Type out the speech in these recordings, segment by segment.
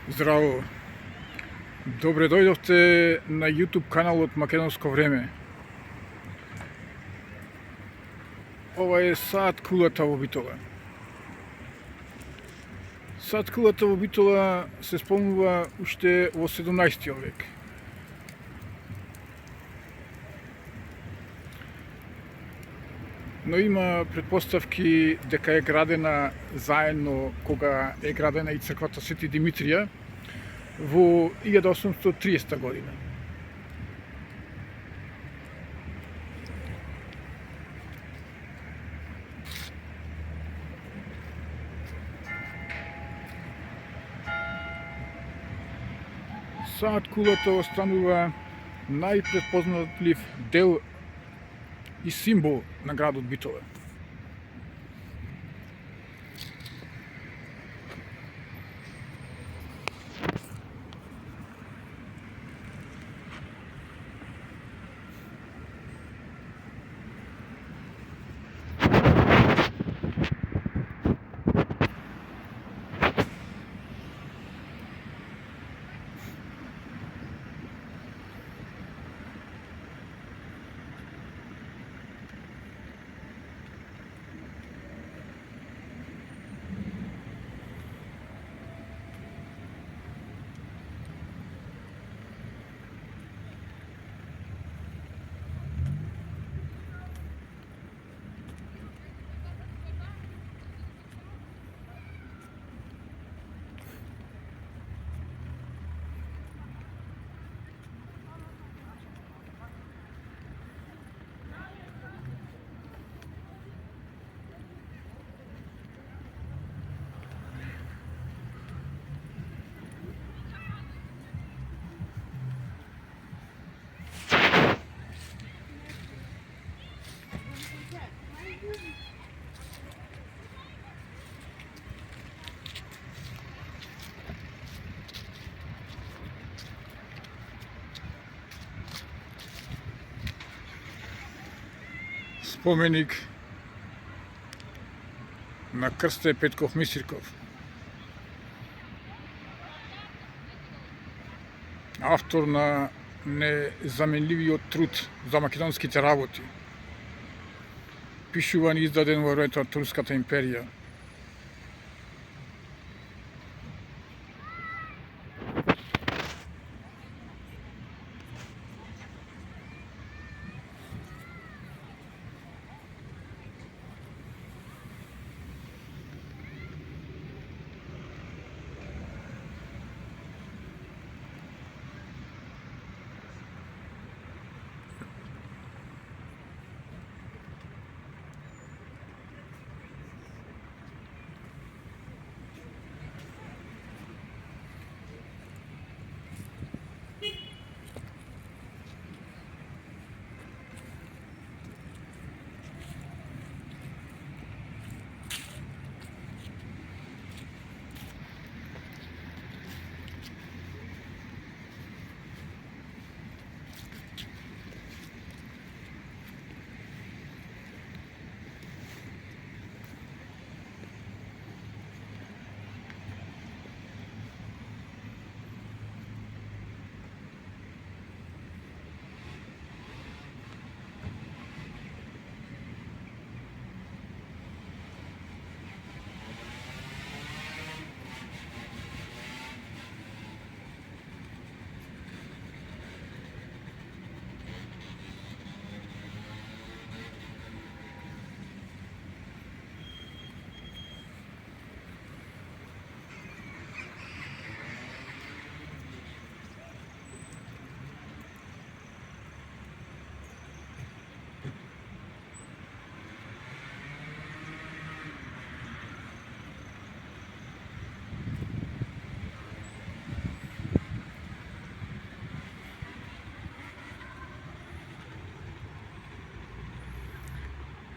Здраво! Добре дојдовте на YouTube каналот Македонско време. Ова е саат кулата во Битола. Саат кулата во Битола се спомнува уште во 17 век. Но има предпоставки дека е градена заедно кога е градена и црквата Свети Димитрија во 1830 година. Саат кулата останува најпретпознатлив дел и символ на градот Битола. Споменик на Крсте Петков Мисирков, автор на незаменливиот труд за македонските работи, пишуван и издаден во времето на Турската империја.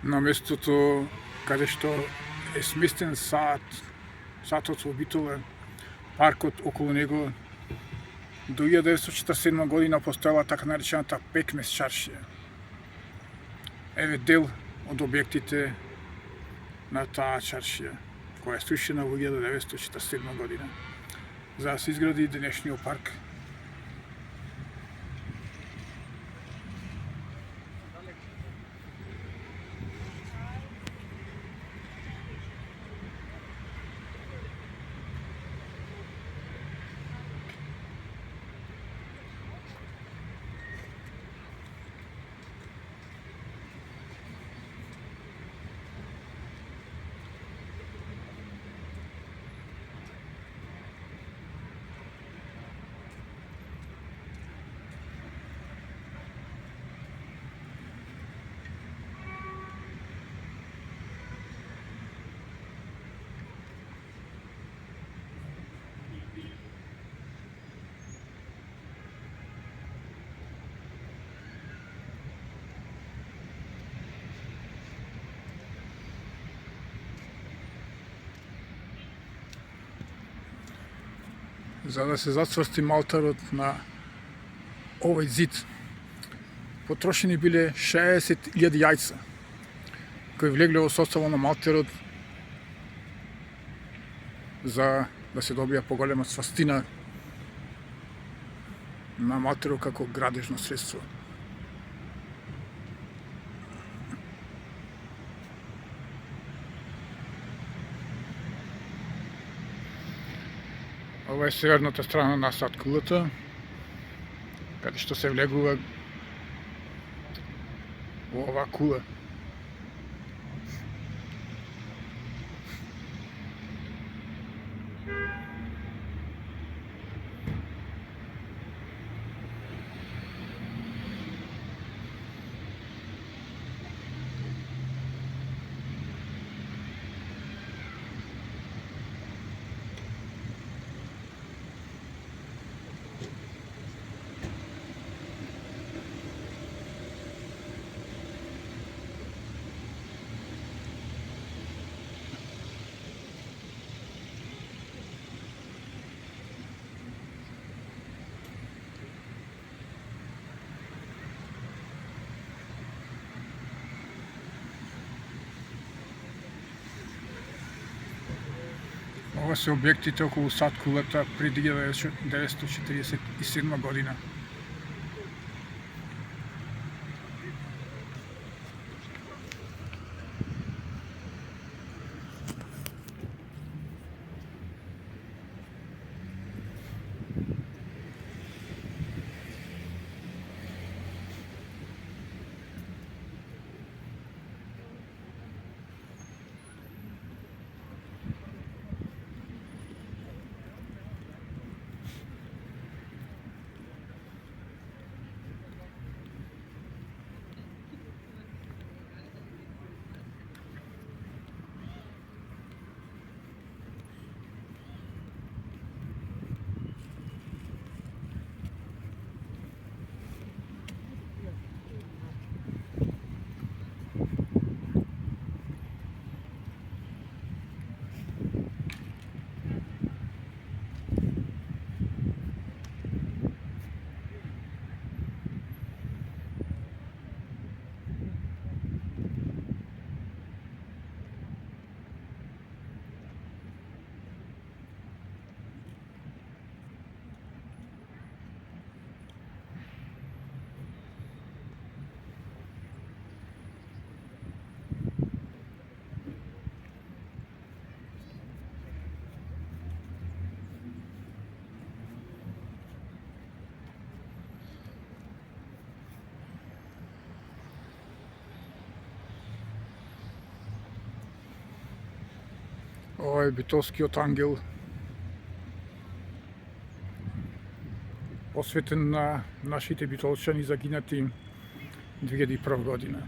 На местото каде што е сместен саатот во Битола, паркот околу него, до 1947 година постоела така наречената пекмес чаршија. Еве дел од објектите на таа чаршија, која е срушена во 1947 година. за да се изгради денешниот парк. За да се зацврсти малтарот на овој зид, потрошени биле 60.000 јајца, кои влегле во составот на малтарот за да се добија поголема свастина на малтарот како градежно средство. Ова е северната страна на садкулата, каде што се влегува во оваа кула. Ова се објектите околу садкулата преди 1947 година. Ова е Битолскиот ангел, посветен на нашите битолчани загинати 2001 година.